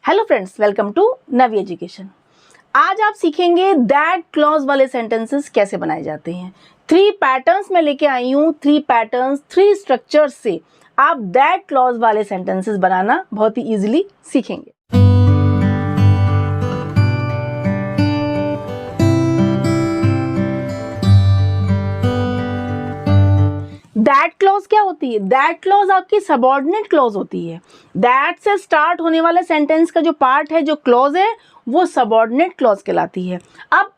Hello friends, welcome to Navi education. आज आप सीखेंगे दैट क्लॉज वाले सेंटेंसेस कैसे बनाए जाते हैं। 3 पैटर्न्स में लेके आई हूँ। 3 पैटर्न्स, 3 स्ट्रक्चर्स से आप दैट क्लॉज वाले सेंटेंसेस बनाना बहुत ही इजीली सीखेंगे। दैट क्लॉज क्या होती है? दैट क्लॉज आपकी सबऑर्डिनेट क्लॉज होती है। दैट से स्टार्ट होने वाले सेंटेंस का जो पार्ट है, जो क्लॉज है, वो सबऑर्डिनेट क्लॉज कहलाती है। अब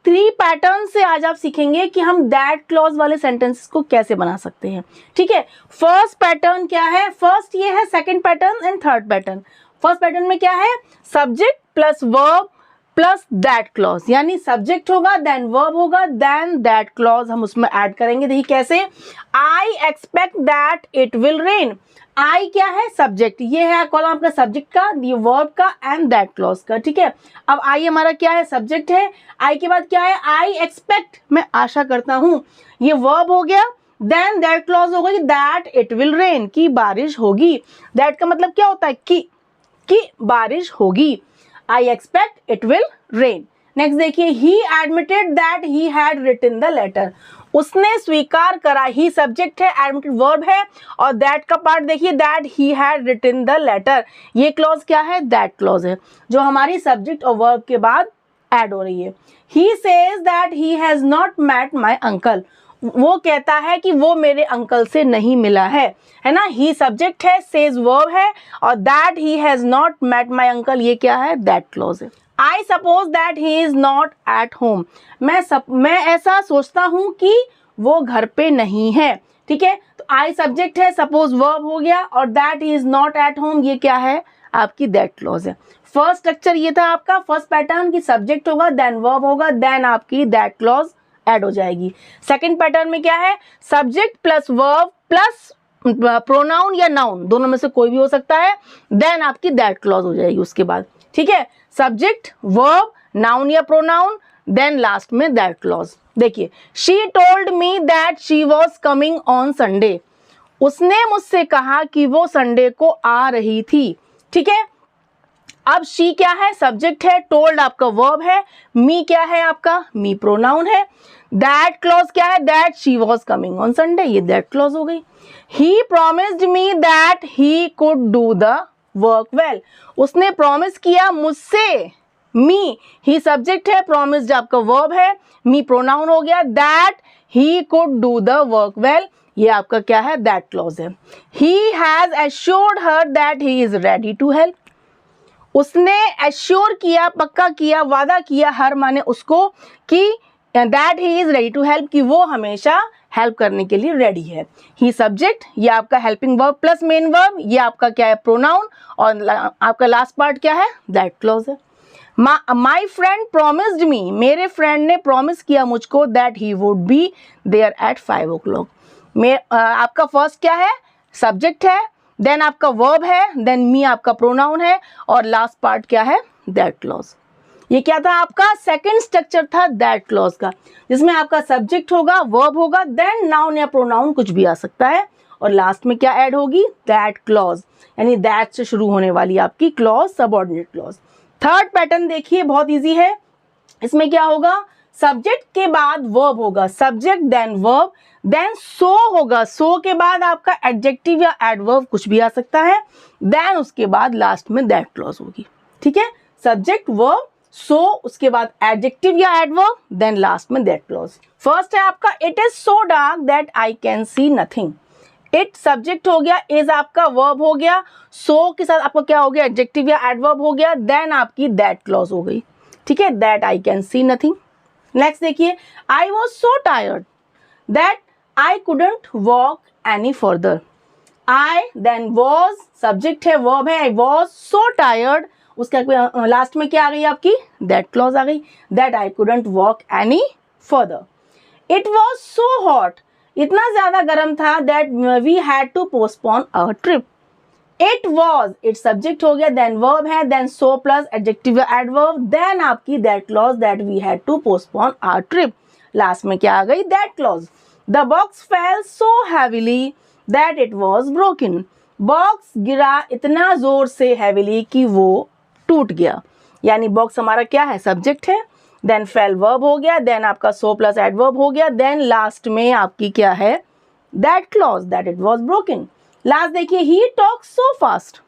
3 पैटर्न से आज आप सीखेंगे कि हम दैट क्लॉज वाले सेंटेंसेस को कैसे बना सकते हैं। ठीक है, फर्स्ट पैटर्न क्या है? फर्स्ट ये है, second pattern and third pattern. First pattern में क्या है? Subject plus verb plus that clause, यानी सब्जेक्ट होगा, देन वर्ब होगा, देन दैट क्लॉज हम उसमें ऐड करेंगे। देखिए कैसे, I expect that it will rain. I क्या है? सब्जेक्ट, ये है कॉलम आपका सब्जेक्ट का, ये वर्ब का एंड दैट क्लॉज का। ठीक है, अब आई हमारा क्या है? सब्जेक्ट है। आई के बाद क्या है? आई एक्सपेक्ट, मैं आशा करता हूँ, ये वर्ब हो गया। देन दैट क्लॉज हो गई दैट इट विल रेन, की बारिश होगी। दैट का मतलब क्या होता है? कि बारिश होगी। I expect it will rain. Next देखिए, he admitted that he had written the letter. उसने स्वीकार करा, ही सब्जेक्ट है, एडमिटेड वर्ब है, और दैट का पार्ट देखिए, that he had written the letter. ये क्लॉज क्या है? दैट क्लॉज है, जो हमारी सब्जेक्ट और वर्ब के बाद ऐड हो रही है। he says that he has not met my uncle. वो कहता है कि वो मेरे अंकल से नहीं मिला है ना। ही सब्जेक्ट है, सेज वर्ब है, और that he has not met my uncle, ये क्या है? दैट क्लॉज है। I suppose that he is not at home. मैं ऐसा सोचता हूँ कि वो घर पे नहीं है। ठीक है, तो आई सब्जेक्ट है, सपोज वर्ब हो गया, और that he is not at home, ये क्या है? आपकी दैट क्लॉज है। फर्स्ट स्ट्रक्चर ये था आपका, फर्स्ट पैटर्न की सब्जेक्ट होगा, देन वर्ब होगा, देन आपकी दैट क्लॉज ऐड हो जाएगी। सेकंड पैटर्न में क्या है? Subject plus verb plus pronoun या नाउन, दोनों में से कोई भी हो सकता है, देन आपकी दैट क्लॉज हो जाएगी उसके बाद। ठीक है, सब्जेक्ट, वर्ब, नाउन या प्रोनाउन, देन लास्ट में दैट क्लॉज। देखिए, she told me that she was coming on Sunday. उसने मुझसे कहा कि वो संडे को आ रही थी। ठीक है, अब शी क्या है? सब्जेक्ट है, टोल्ड आपका वर्ब है, मी क्या है? आपका मी प्रोनाउन है, दैट क्लॉज क्या है? That she was coming on Sunday, ये दैट क्लॉज हो गई। He promised me that he could do the work well. उसने प्रॉमिस किया मुझसे, मी, ही सब्जेक्ट है, प्रॉमिस्ड आपका वर्ब है, मी प्रोनाउन हो गया, that he could do the work well, ये आपका क्या है? दैट क्लॉज है। He has assured her that he is ready to help. उसने एश्योर किया, पक्का किया, वादा किया, हर माने उसको, कि that he is ready to help, कि वो हमेशा हेल्प करने के लिए रेडी है। ही सब्जेक्ट, ये आपका helping verb plus main verb, ये आपका क्या है? प्रोनाउन, और आपका लास्ट पार्ट क्या है? दैट क्लॉज है। माई फ्रेंड प्रोमिस्ड मी, मेरे फ्रेंड ने प्रॉमिस किया मुझको, that he would be there at 5 o'clock। आपका फर्स्ट क्या है? सब्जेक्ट है, देन आपका वर्ब है, देन मी आपका प्रोनाउन है, और लास्ट पार्ट क्या है? That clause. ये क्या था? आपका सेकंड स्ट्रक्चर था दैट क्लॉज का, जिसमें आपका सब्जेक्ट होगा, वर्ब होगा, देन नाउन या प्रोनाउन कुछ भी आ सकता है, और लास्ट में क्या ऐड होगी? दैट क्लॉज, यानी दैट से शुरू होने वाली आपकी clause, subordinate clause. Third pattern देखिए, बहुत ईजी है। इसमें क्या होगा? सब्जेक्ट के बाद वर्ब होगा, subject then verb, then so होगा, सो के बाद आपका एडजेक्टिव या एडवर्ब कुछ भी आ सकता है, देन उसके बाद लास्ट में दैट क्लॉज होगी। ठीक है, सब्जेक्ट, वर्ब, सो, उसके बाद एडजेक्टिव या एडवर्ब, देन लास्ट में दैट क्लॉज। फर्स्ट है आपका, it is so dark that I can see nothing. It subject हो गया, इज आपका वर्ब हो गया, सो के साथ आपका क्या हो गया? एडजेक्टिव या एडवर्ब हो गया, देन आपकी दैट क्लॉज हो गई। ठीक है, that I can see nothing. Next देखिए, I was so tired that I couldn't walk any further. I, then was, subject है, वर्ब है, आई वॉज सो टायर्ड, उसका लास्ट में क्या आ गई? आपकी दैट क्लॉज आ गई, that I couldn't walk any further. It was so hot, इतना ज्यादा गर्म था, that we had to postpone our trip. It was, it subject हो गया, देन वर्ब है, देन सो प्लस एडजेक्टिव या एडवर्ब, देन आपकी that clause, that we had to postpone our trip, last में क्या आ गई? That clause. The box fell so heavily that it was broken. Box गिरा इतना जोर से हैविली कि वो टूट गया, यानी बॉक्स हमारा क्या है, सब्जेक्ट है, देन फेल वर्ब हो गया, देन आपका सो प्लस एडवर्ब हो गया, देन लास्ट में आपकी क्या है, that clause, that it was broken. Last देखिए, ही टॉक्स सो फास्ट,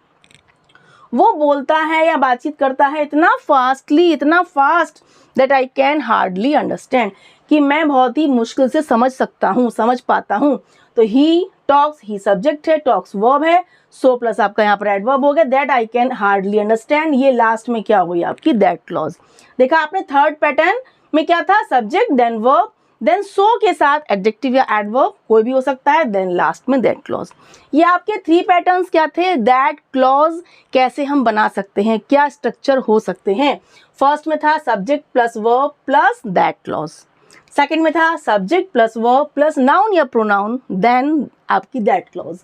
वो बोलता है या बातचीत करता है इतना फास्टली, इतना fast that I can hardly understand, कि मैं बहुत ही मुश्किल से समझ सकता हूँ, समझ पाता हूँ। तो ही टॉक्स, ही सब्जेक्ट है, टॉक्स वर्ब है, सो प्लस आपका यहाँ पर एडवर्ब हो गया, that I can hardly understand, ये लास्ट में क्या हुई आपकी, दैट क्लॉज। देखा आपने थर्ड पैटर्न में क्या था, subject then verb then so के साथ एडजेक्टिव या एडवर्ब कोई भी हो सकता है, देन लास्ट में दैट क्लॉज। ये आपके 3 पैटर्न्स क्या थे, दैट क्लॉज कैसे हम बना सकते हैं, क्या स्ट्रक्चर हो सकते हैं। फर्स्ट में था subject plus verb plus that clause, second में था subject plus verb plus noun या प्रोनाउन देन आपकी दैट क्लॉज,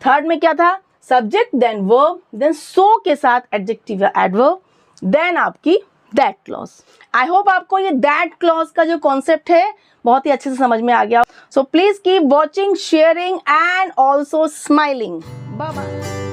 थर्ड में क्या था, subject then verb then so के साथ एडजेक्टिव या एडवर्ब देन आपकी दैट क्लॉज। आई होप आपको ये दैट क्लॉज का जो कॉन्सेप्ट है बहुत ही अच्छे से समझ में आ गया। So please keep watching, sharing and also smiling. Bye bye.